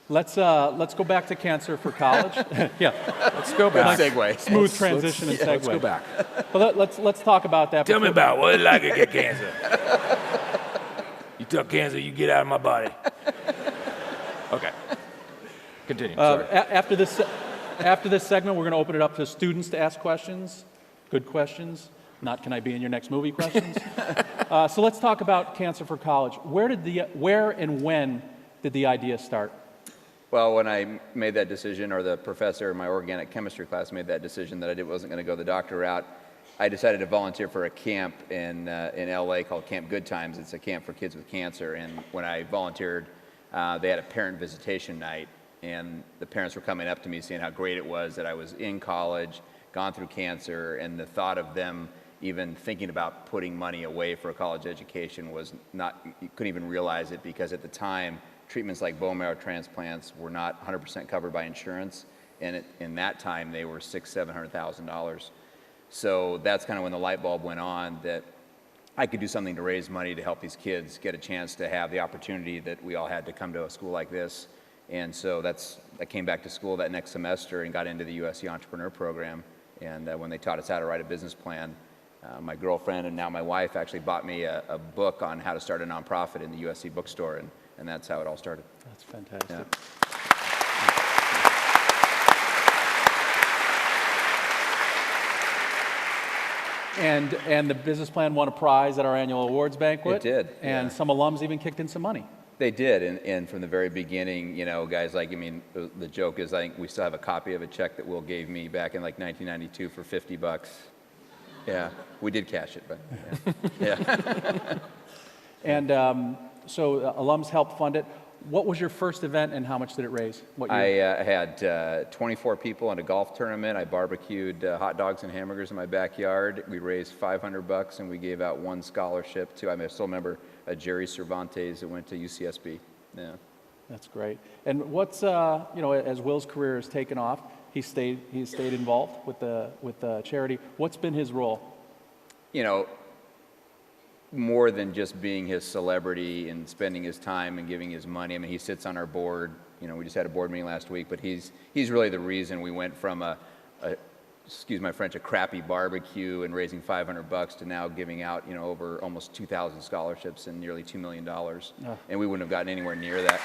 Let's go back to cancer for college. Yeah, Let's go back. Segue. smooth transition and segue. Let's go back. Well, let's talk about that. Tell me about what it's like to get cancer. You took cancer, you get out of my body. Okay. Continue. Sorry. After this segment, we're going to open it up to students to ask questions, good questions, not "Can I be in your next movie?" questions. So let's talk about cancer for college. Where and when did the idea start? Well, when I made that decision, or the professor in my organic chemistry class made that decision that I wasn't going to go the doctor route, I decided to volunteer for a camp in LA called Camp Good Times. It's a camp for kids with cancer. And when I volunteered, they had a parent visitation night. And the parents were coming up to me saying how great it was that I was in college, gone through cancer, and the thought of them even thinking about putting money away for a college education was not, you couldn't even realize it, because at the time, treatments like bone marrow transplants were not 100% covered by insurance. And in that time, they were $600,000, $700,000. So that's kind of when the light bulb went on that I could do something to raise money to help these kids get a chance to have the opportunity that we all had to come to a school like this. And so I came back to school that next semester and got into the USC Entrepreneur Program. And when they taught us how to write a business plan, my girlfriend and now my wife actually bought me a book on how to start a nonprofit in the USC bookstore, and that's how it all started. That's fantastic. Yeah. And the business plan won a prize at our annual awards banquet. It did, And yeah. some alums even kicked in some money. They did, and from the very beginning, you know, guys like, I mean, the joke is I think we still have a copy of a check that Will gave me back in like 1992 for $50. Yeah, we did cash it, but yeah. Yeah. And so alums helped fund it. What was your first event and how much did it raise? What year? I had 24 people in a golf tournament. I barbecued hot dogs and hamburgers in my backyard. We raised $500 and we gave out one scholarship to, I still remember, Jerry Cervantes that went to UCSB. Yeah. That's great. And what's, you know, as Will's career has taken off, he's stayed involved with the charity. What's been his role? You know, more than just being his celebrity and spending his time and giving his money. I mean, he sits on our board. You know, we just had a board meeting last week, but he's really the reason we went from excuse my French, a crappy barbecue and raising $500 to now giving out, you know, over almost 2,000 scholarships and nearly $2 million. And we wouldn't have gotten anywhere near that.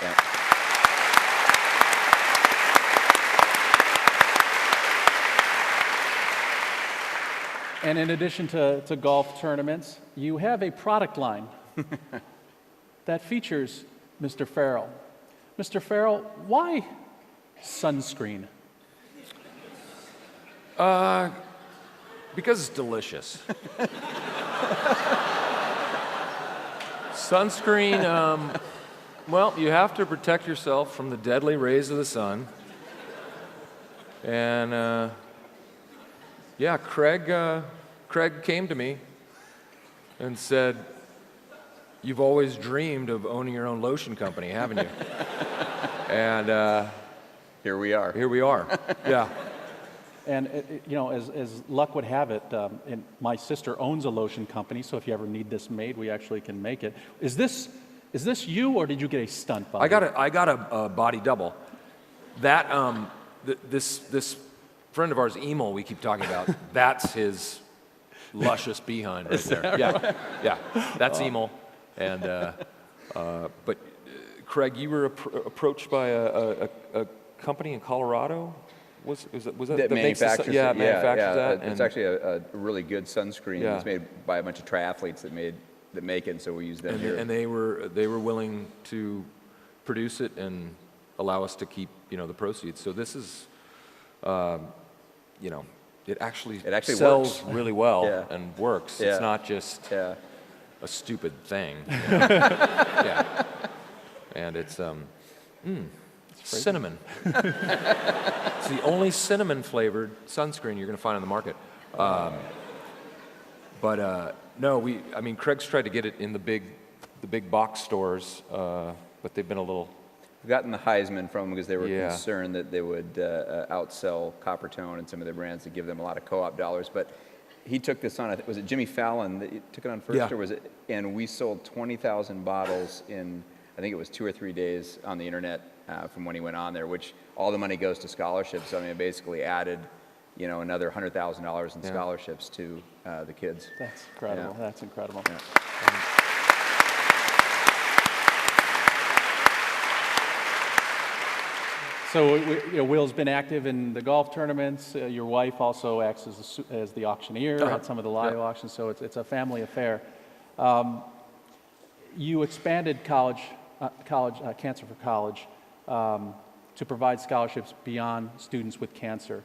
And in addition to golf tournaments, you have a product line that features Mr. Ferrell. Mr. Ferrell, why sunscreen? Because it's delicious. Sunscreen, well, you have to protect yourself from the deadly rays of the sun. And yeah, Craig came to me and said, "You've always dreamed of owning your own lotion company, haven't you?" And Here we are. here we are. Yeah. And you know, as luck would have it, and my sister owns a lotion company, so if you ever need this made, we actually can make it. Is this you, or did you get a stunt body? I got a body double. That this friend of ours, Emil, we keep talking about, that's his luscious behind right there. Yeah, yeah, that's Emil. And but Craig, you were approached by a company in Colorado. Was that manufactures manufactures that? It's actually a really good sunscreen. Yeah. It's made by a bunch of triathletes that make it, and so we use them here. And they were willing to produce it and allow us to keep, you know, the proceeds. So this is, you know, it actually sells works. really well Yeah. and works. Yeah. It's not just Yeah. a stupid thing. You know? Yeah. And it's cinnamon. It's the only cinnamon flavored sunscreen you're going to find on the market. No, I mean, Craig's tried to get it in the big box stores, but they've been a little. We've gotten the Heisman from them because they were Yeah. concerned that they would outsell Coppertone and some of their brands to give them a lot of co-op dollars. But he took this on. Was it Jimmy Fallon that took it on first, Yeah. or was it? And we sold 20,000 bottles in I think it was 2 or 3 days on the internet from when he went on there, which all the money goes to scholarships. I mean, it basically added, another $100,000 in scholarships to the kids. That's incredible. Yeah. That's incredible. Yeah. So, Will's been active in the golf tournaments. Your wife also acts as the auctioneer at some of the live auctions, so it's a family affair. You expanded Cancer for College to provide scholarships beyond students with cancer.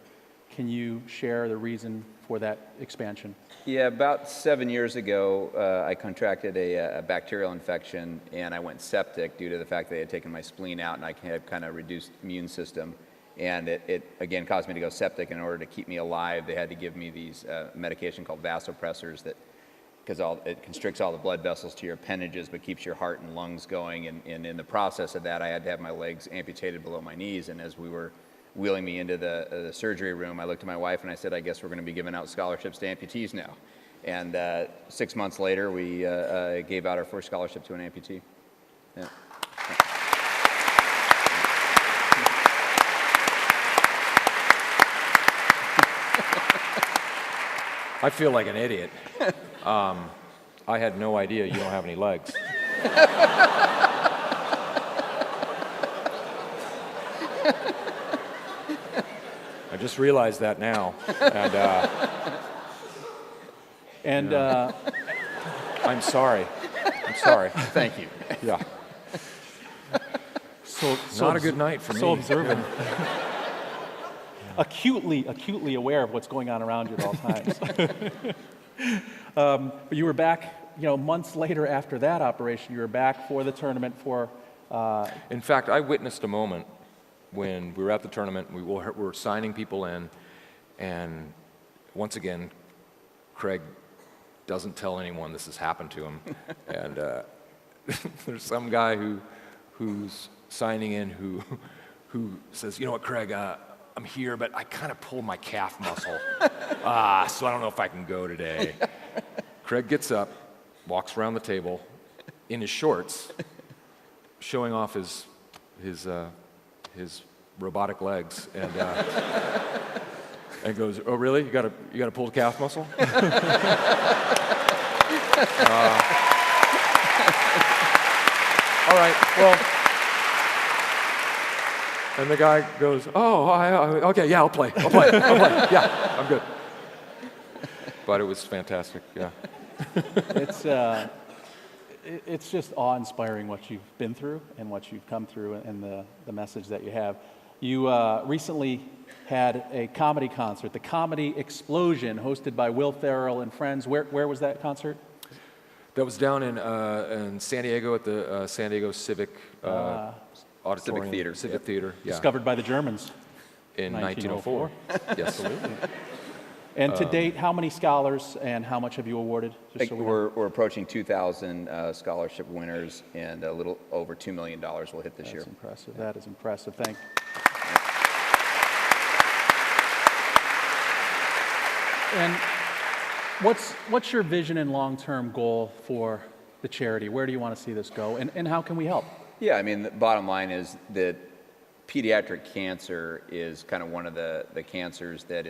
Can you share the reason for that expansion? Yeah, about 7 years ago, I contracted a bacterial infection, and I went septic due to the fact that I had taken my spleen out, and I had kind of reduced immune system. And it again caused me to go septic. In order to keep me alive, they had to give me these medication called vasopressors because it constricts all the blood vessels to your appendages, but keeps your heart and lungs going. And in the process of that, I had to have my legs amputated below my knees. And as we were wheeling me into the surgery room, I looked at my wife and I said, I guess we're going to be giving out scholarships to amputees now. And 6 months later, we gave out our first scholarship to an amputee. Yeah. I feel like an idiot. I had no idea you don't have any legs. I just realized that now, and I'm sorry. I'm sorry. Thank you. Yeah. So Not a good night for me. So observant. Acutely aware of what's going on around you at all times. But you were back, months later after that operation, you were back for the tournament for... In fact, I witnessed a moment when we were at the tournament, we were signing people in, and once again, Craig doesn't tell anyone this has happened to him. And there's some guy who's signing in who says, you know what, Craig, I'm here, but I kind of pulled my calf muscle. So I don't know if I can go today. Craig gets up, walks around the table in his shorts, showing off his robotic legs, and goes, "Oh, really? You got to pull the calf muscle?" All right. Well. And the guy goes, "Oh, okay, yeah, I'll play. Yeah, I'm good." But it was fantastic. Yeah. It's just awe-inspiring what you've been through and what you've come through and the message that you have. You recently had a comedy concert, the Comedy Explosion, hosted by Will Ferrell and friends. Where was that concert? That was down in San Diego at the San Diego Civic Auditorium. Civic Theater. Yeah. Discovered by the Germans. In 1904. Yes. Absolutely. And to date, how many scholars and how much have you awarded? We're approaching 2,000 scholarship winners, and a little over $2 million will hit this year. That's impressive. That is impressive. Thank you. And what's your vision and long-term goal for the charity? Where do you want to see this go, and how can we help? Yeah, I mean, the bottom line is that pediatric cancer is kind of one of the cancers that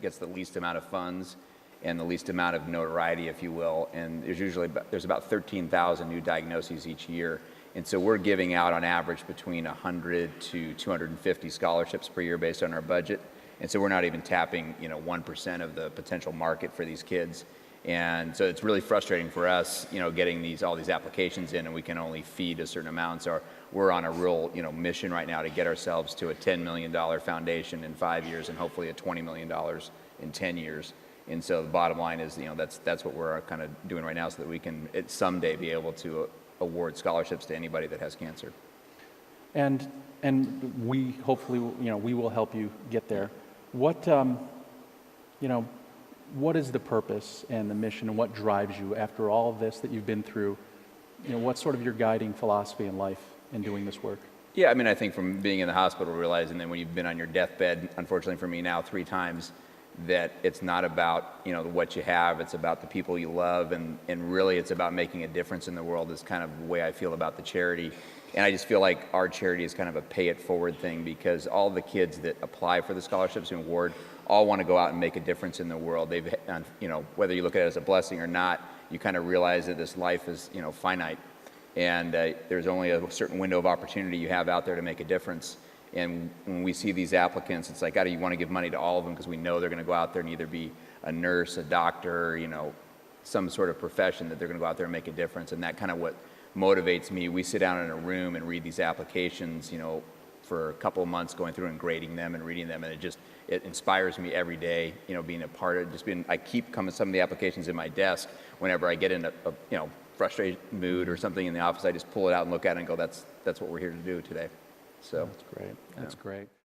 gets the least amount of funds and the least amount of notoriety, if you will. And there's about 13,000 new diagnoses each year. And so we're giving out on average between 100 to 250 scholarships per year based on our budget. And so we're not even tapping 1% of the potential market for these kids. And so it's really frustrating for us, getting all these applications in, and we can only feed a certain amount. So we're on a real, mission right now to get ourselves to a $10 million foundation in 5 years, and hopefully a $20 million in 10 years. And so the bottom line is, that's what we're kind of doing right now, so that we can someday be able to award scholarships to anybody that has cancer. And we hopefully, we will help you get there. What is the purpose and the mission, and what drives you after all of this that you've been through? What's sort of your guiding philosophy in life in doing this work? Yeah, I mean, I think from being in the hospital, realizing that when you've been on your deathbed, unfortunately for me now 3 times, that it's not about, what you have, it's about the people you love, and really it's about making a difference in the world is kind of the way I feel about the charity, And I just feel like our charity is kind of a pay it forward thing, because all the kids that apply for the scholarships and award all want to go out and make a difference in the world. They've, you know, whether you look at it as a blessing or not, you kind of realize that this life is, you know, finite. And there's only a certain window of opportunity you have out there to make a difference. And when we see these applicants, it's like, you want to give money to all of them, because we know they're going to go out there and either be a nurse, a doctor, you know, some sort of profession that they're going to go out there and make a difference. And that kind of what motivates me. We sit down in a room and read these applications, you know, for a couple of months, going through and grading them and reading them, and it inspires me every day, you know, being a part of it. I keep coming some of the applications in my desk whenever I get in a you know, frustrated mood or something in the office. I just pull it out and look at it and go, that's what we're here to do today. So That's great. That's great.